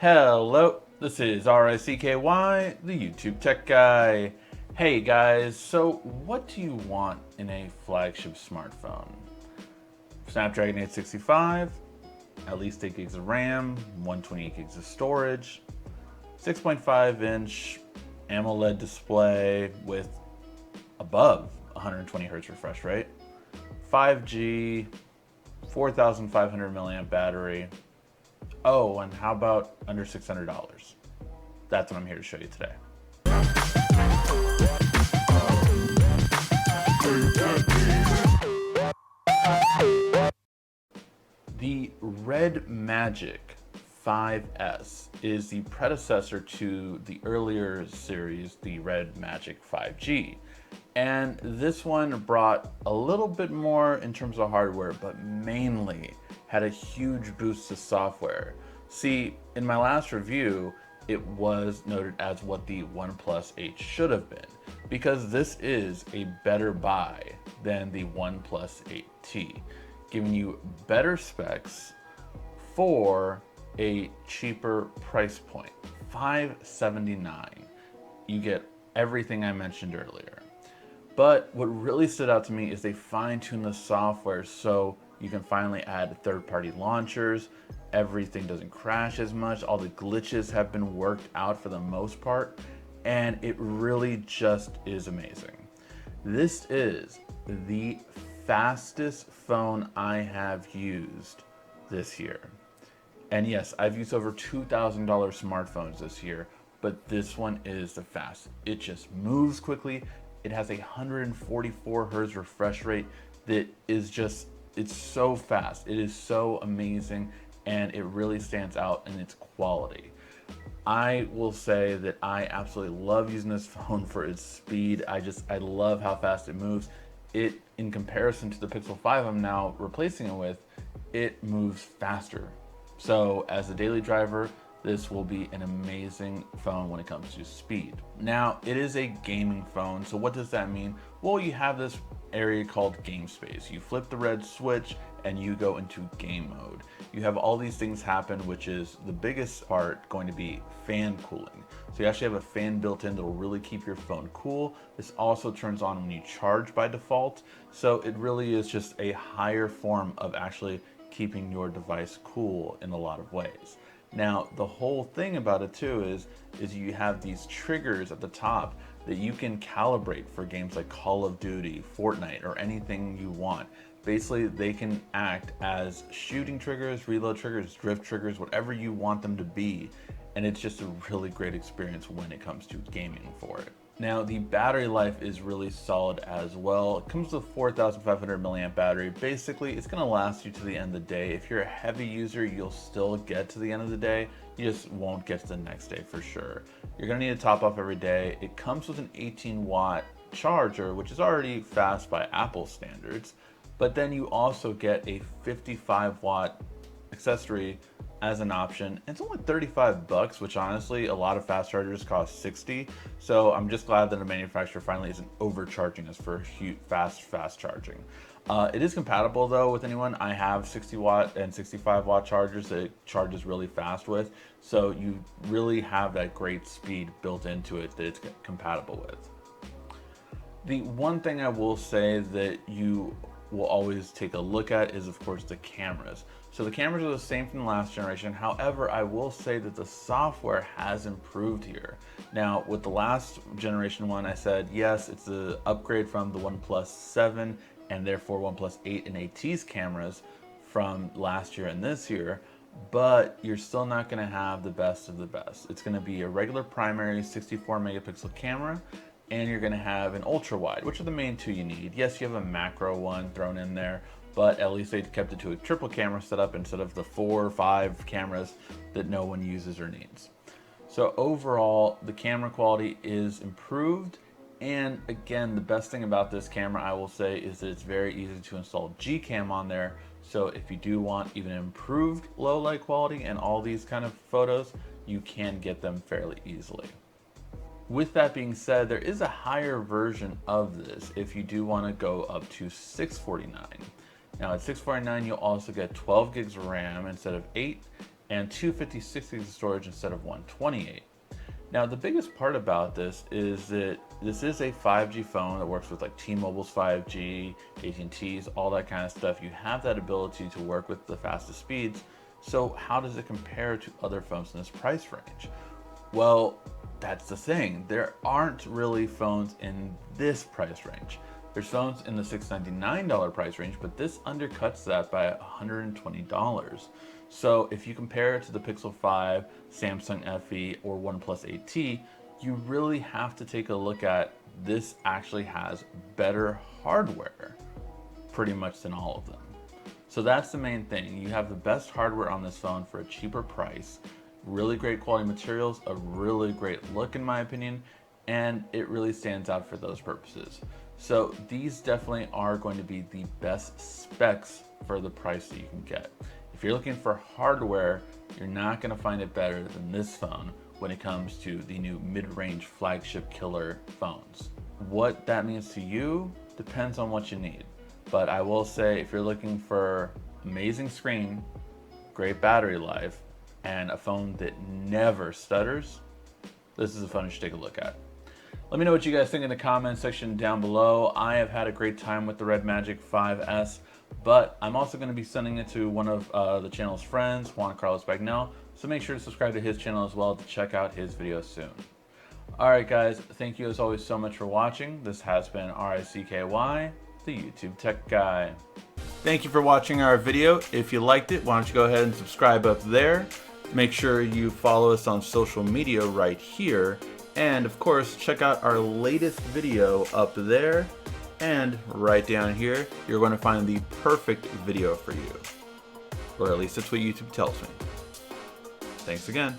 Hello, this is RICKY, the YouTube Tech Guy. Hey guys, so what do you want in a flagship smartphone? Snapdragon 865, at least 8 gigs of RAM, 128 gigs of storage, 6.5-inch AMOLED display with above 120 Hz refresh rate, 5G, 4,500 milliamp battery. Oh, and how about under $600? That's what I'm here to show you today. The Red Magic 5S is the predecessor to the earlier series, the Red Magic 5G. And this one brought a little bit more in terms of hardware, but mainly had a huge boost to software. See, in my last review, it was noted as what the OnePlus 8 should have been, because this is a better buy than the OnePlus 8T, giving you better specs for a cheaper price point, $579. You get everything I mentioned earlier. But what really stood out to me is they fine-tuned the software so you can finally add third-party launchers. Everything doesn't crash as much. All the glitches have been worked out for the most part, and it really just is amazing. This is the fastest phone I have used this year. And yes, I've used over $2,000 smartphones this year, but this one is the fastest. It just moves quickly. It has a 144 Hz refresh rate that is just, it's so fast. It is so amazing, and it really stands out in its quality. I will say that I absolutely love using this phone for its speed. I love how fast it moves. It, in comparison to the Pixel 5 I'm now replacing it with, it moves faster. So as a daily driver, this will be an amazing phone when it comes to speed. Now, it is a gaming phone, so what does that mean? Well, you have this area called game space. You flip the red switch and you go into game mode. You have all these things happen, which is the biggest part going to be fan cooling. So you actually have a fan built in that will really keep your phone cool. This also turns on when you charge by default. So it really is just a higher form of actually keeping your device cool in a lot of ways. Now, the whole thing about it too is you have these triggers at the top that you can calibrate for games like Call of Duty, Fortnite, or anything you want. Basically, they can act as shooting triggers, reload triggers, drift triggers, whatever you want them to be. And it's just a really great experience when it comes to gaming for it. Now, the battery life is really solid as well. It comes with a 4,500 milliamp battery. Basically, it's gonna last you to the end of the day. If you're a heavy user, you'll still get to the end of the day. You just won't get to the next day for sure. You're gonna need to top off every day. It comes with an 18-watt charger, which is already fast by Apple standards. But then you also get a 55-watt accessory as an option. It's only 35 bucks, which honestly, a lot of fast chargers cost 60. So I'm just glad that the manufacturer finally isn't overcharging us for fast charging. It is compatible though with anyone. I have 60 watt and 65 watt chargers that it charges really fast with. So you really have that great speed built into it that it's compatible with. The one thing I will say that you will always take a look at is of course the cameras. So the cameras are the same from the last generation. However, I will say that the software has improved here. Now with the last generation one, I said, yes, it's an upgrade from the OnePlus 7 and therefore OnePlus 8 and 8T's cameras from last year and this year, but you're still not gonna have the best of the best. It's gonna be a regular primary 64 megapixel camera, and you're gonna have an ultra wide, which are the main two you need. Yes, you have a macro one thrown in there, but at least they kept it to a triple camera setup instead of the 4 or 5 cameras that no one uses or needs. So overall, the camera quality is improved. And again, the best thing about this camera, I will say, is that it's very easy to install Gcam on there. So if you do want even improved low light quality and all these kind of photos, you can get them fairly easily. With that being said, there is a higher version of this if you do want to go up to 649. Now at 649, you'll also get 12 gigs of RAM instead of 8, and 256 gigs of storage instead of 128. Now, the biggest part about this is that this is a 5G phone that works with like T-Mobile's 5G, AT&T's, all that kind of stuff. You have that ability to work with the fastest speeds. So how does it compare to other phones in this price range? Well, that's the thing. There aren't really phones in this price range. There's phones in the $699 price range, but this undercuts that by $120. So if you compare it to the Pixel 5, Samsung FE, or OnePlus 8T, you really have to take a look at this actually has better hardware pretty much than all of them. So that's the main thing. You have the best hardware on this phone for a cheaper price, really great quality materials, a really great look in my opinion, and it really stands out for those purposes. So these definitely are going to be the best specs for the price that you can get. If you're looking for hardware, you're not going to find it better than this phone when it comes to the new mid-range flagship killer phones. What that means to you depends on what you need. But I will say, if you're looking for amazing screen, great battery life, and a phone that never stutters, this is a phone you should take a look at. Let me know what you guys think in the comments section down below. I have had a great time with the Red Magic 5S, but I'm also going to be sending it to one of the channel's friends, Juan Carlos Bagnell, so make sure to subscribe to his channel as well to check out his videos soon. Alright guys, thank you as always so much for watching. This has been RICKY, the YouTube Tech Guy. Thank you for watching our video. If you liked it, why don't you go ahead and subscribe up there. Make sure you follow us on social media right here. And of course, check out our latest video up there. And right down here, you're going to find the perfect video for you. Or at least that's what YouTube tells me. Thanks again.